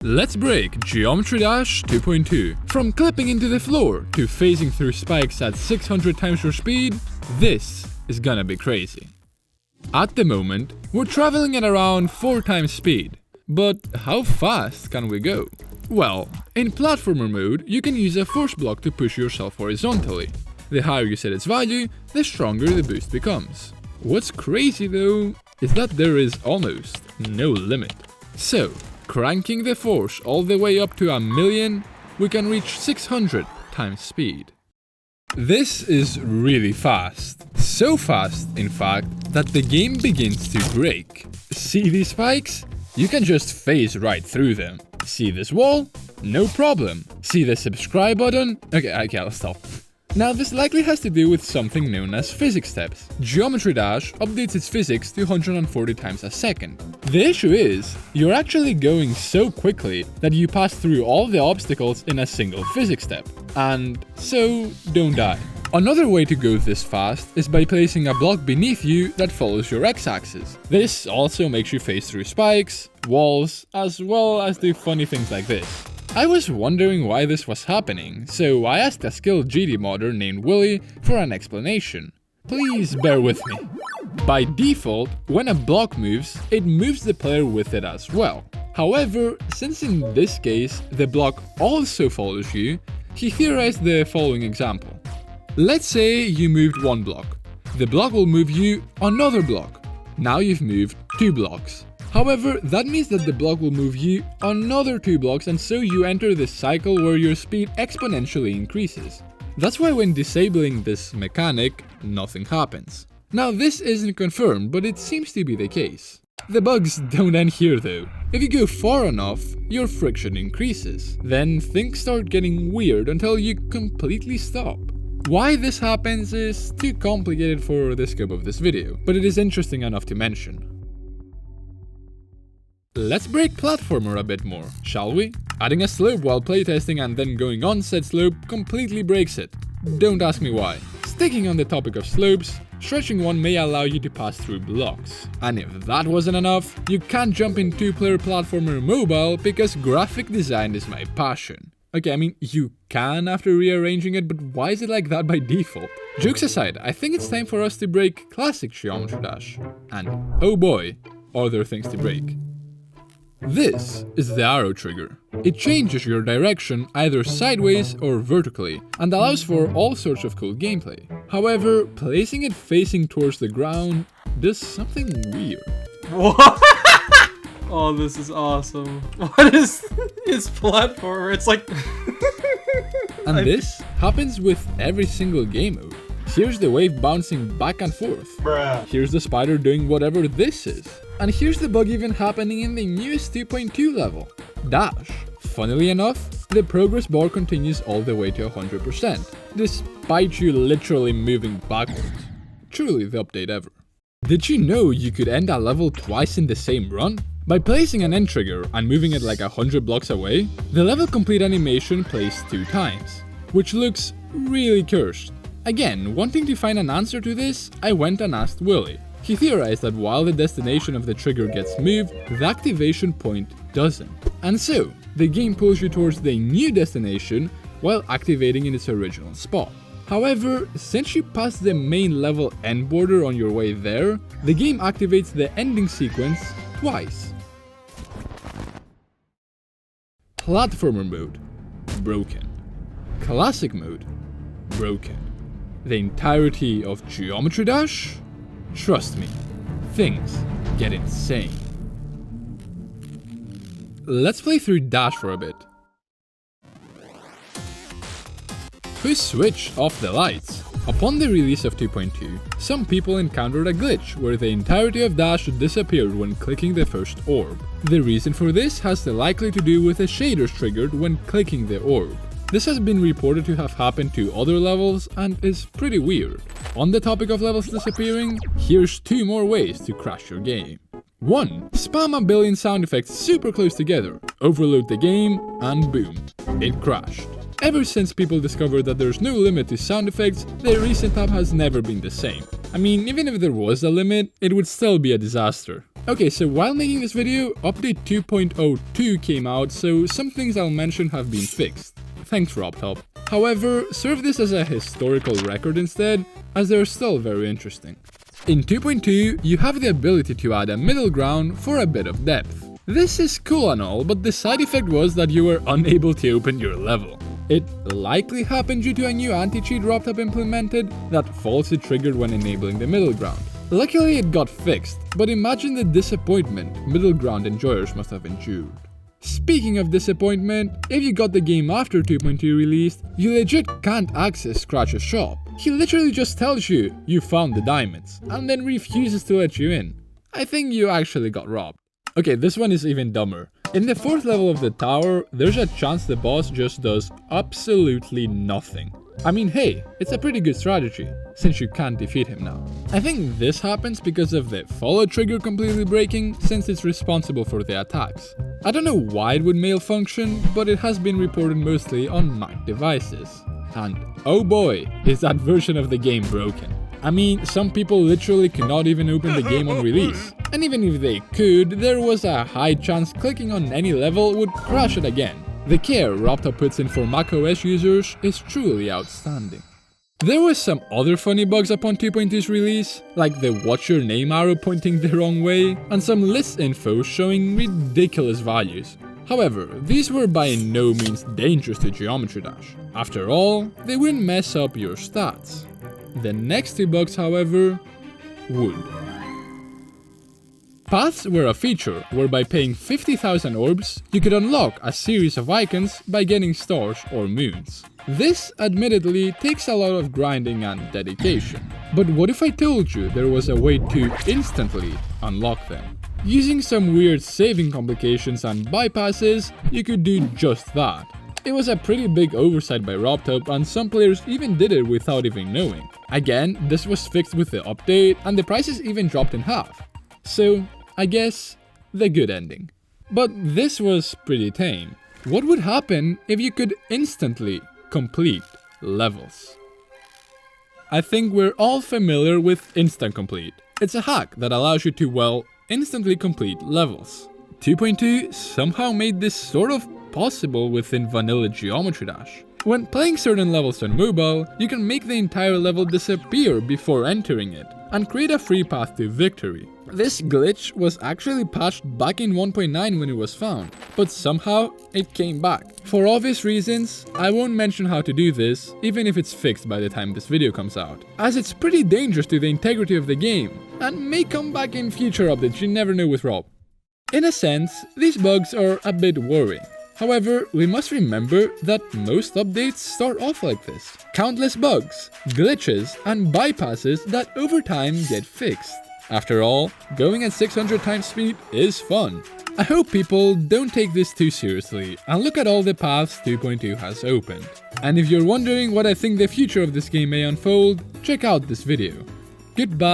Let's break Geometry Dash 2.2. From clipping into the floor to phasing through spikes at 600 times your speed, this is gonna be crazy. At the moment, we're traveling at around 4 times speed. But how fast can we go? Well, in platformer mode, you can use a force block to push yourself horizontally. The higher you set its value, the stronger the boost becomes. What's crazy though, is that there is almost no limit. So, cranking the force all the way up to 1,000,000, we can reach 600 times speed. This is really fast. So fast, in fact, that the game begins to break. See these spikes? You can just phase right through them. See this wall? No problem. See the subscribe button? Okay, I'll stop. Now this likely has to do with something known as physics steps. Geometry Dash updates its physics to 140 times a second. The issue is, you're actually going so quickly that you pass through all the obstacles in a single physics step. And so, don't die. Another way to go this fast is by placing a block beneath you that follows your x-axis. This also makes you phase through spikes, walls, as well as do funny things like this. I was wondering why this was happening, so I asked a skilled GD modder named Willy for an explanation. Please bear with me. By default, when a block moves, it moves the player with it as well. However, since in this case the block also follows you, he theorized the following example. Let's say you moved one block. The block will move you another block. Now you've moved 2 blocks. However, that means that the block will move you another 2 blocks, and so you enter this cycle where your speed exponentially increases. That's why when disabling this mechanic, nothing happens. Now this isn't confirmed, but it seems to be the case. The bugs don't end here though. If you go far enough, your friction increases. Then things start getting weird until you completely stop. Why this happens is too complicated for the scope of this video, but it is interesting enough to mention. Let's break platformer a bit more, shall we? Adding a slope while playtesting and then going on said slope completely breaks it. Don't ask me why. Sticking on the topic of slopes, stretching one may allow you to pass through blocks. And if that wasn't enough, you can't jump in 2-player platformer mobile because graphic design is my passion. Okay, I mean, you can after rearranging it, but why is it like that by default? Jokes aside, I think it's time for us to break classic Geometry Dash. And oh boy, are there things to break. This is the arrow trigger. It changes your direction either sideways or vertically, and allows for all sorts of cool gameplay. However, placing it facing towards the ground does something weird. What? Oh, this is awesome. What is this platformer? It's like... And this happens with every single game mode. Here's the wave bouncing back and forth. Bruh. Here's the spider doing whatever this is. And here's the bug even happening in the newest 2.2 level. Dash. Funnily enough, the progress bar continues all the way to 100%, despite you literally moving backwards. Truly the update ever. Did you know you could end a level twice in the same run? By placing an end trigger and moving it like 100 blocks away, the level complete animation plays 2 times, which looks really cursed. Again, wanting to find an answer to this, I went and asked Willy. He theorized that while the destination of the trigger gets moved, the activation point doesn't. And so, the game pulls you towards the new destination while activating in its original spot. However, since you pass the main level end border on your way there, the game activates the ending sequence twice. Platformer mode, broken. Classic mode, broken. The entirety of Geometry Dash? Trust me, things get insane. Let's play through Dash for a bit. Who switched off the lights? Upon the release of 2.2, some people encountered a glitch where the entirety of Dash disappeared when clicking the first orb. The reason for this has likely to do with the shaders triggered when clicking the orb. This has been reported to have happened to other levels and is pretty weird. On the topic of levels disappearing, here's 2 more ways to crash your game. 1. Spam a billion sound effects super close together, overload the game, and boom, it crashed. Ever since people discovered that there's no limit to sound effects, the recent tab has never been the same. I mean, even if there was a limit, it would still be a disaster. Okay, so while making this video, update 2.02 came out, so some things I'll mention have been fixed. Thanks, RobTop. However, serve this as a historical record instead, as they're still very interesting. In 2.2, you have the ability to add a middle ground for a bit of depth. This is cool and all, but the side effect was that you were unable to open your level. It likely happened due to a new anti-cheat RobTop implemented that falsely triggered when enabling the middle ground. Luckily it got fixed, but imagine the disappointment middle ground enjoyers must have endured. Speaking of disappointment, if you got the game after 2.2 released, you legit can't access Scratch's shop. He literally just tells you found the diamonds, and then refuses to let you in. I think you actually got robbed. Okay, this one is even dumber. In the 4th level of the tower, there's a chance the boss just does absolutely nothing. I mean, hey, it's a pretty good strategy, since you can't defeat him now. I think this happens because of the follow trigger completely breaking, since it's responsible for the attacks. I don't know why it would malfunction, but it has been reported mostly on Mac devices. And oh boy, is that version of the game broken. I mean, some people literally cannot even open the game on release. And even if they could, there was a high chance clicking on any level would crash it again. The care RobTop puts in for macOS users is truly outstanding. There was some other funny bugs upon 2.2's release, like the watch your name arrow pointing the wrong way, and some list info showing ridiculous values. However, these were by no means dangerous to Geometry Dash. After all, they wouldn't mess up your stats. The next 2 bugs, however, would. Paths were a feature where by paying 50,000 orbs, you could unlock a series of icons by getting stars or moons. This, admittedly, takes a lot of grinding and dedication. But what if I told you there was a way to instantly unlock them? Using some weird saving complications and bypasses, you could do just that. It was a pretty big oversight by RobTop, and some players even did it without even knowing. Again, this was fixed with the update, and the prices even dropped in half. So, I guess, the good ending. But this was pretty tame. What would happen if you could instantly complete levels? I think we're all familiar with Instant Complete. It's a hack that allows you to, well, instantly complete levels. 2.2 somehow made this sort of possible within vanilla Geometry Dash. When playing certain levels on mobile, you can make the entire level disappear before entering it, and create a free path to victory. This glitch was actually patched back in 1.9 when it was found, but somehow it came back. For obvious reasons, I won't mention how to do this, even if it's fixed by the time this video comes out, as it's pretty dangerous to the integrity of the game, and may come back in future updates, you never know with Rob. In a sense, these bugs are a bit worrying. However, we must remember that most updates start off like this. Countless bugs, glitches, and bypasses that over time get fixed. After all, going at 600 times speed is fun. I hope people don't take this too seriously and look at all the paths 2.2 has opened. And if you're wondering what I think the future of this game may unfold, check out this video. Goodbye!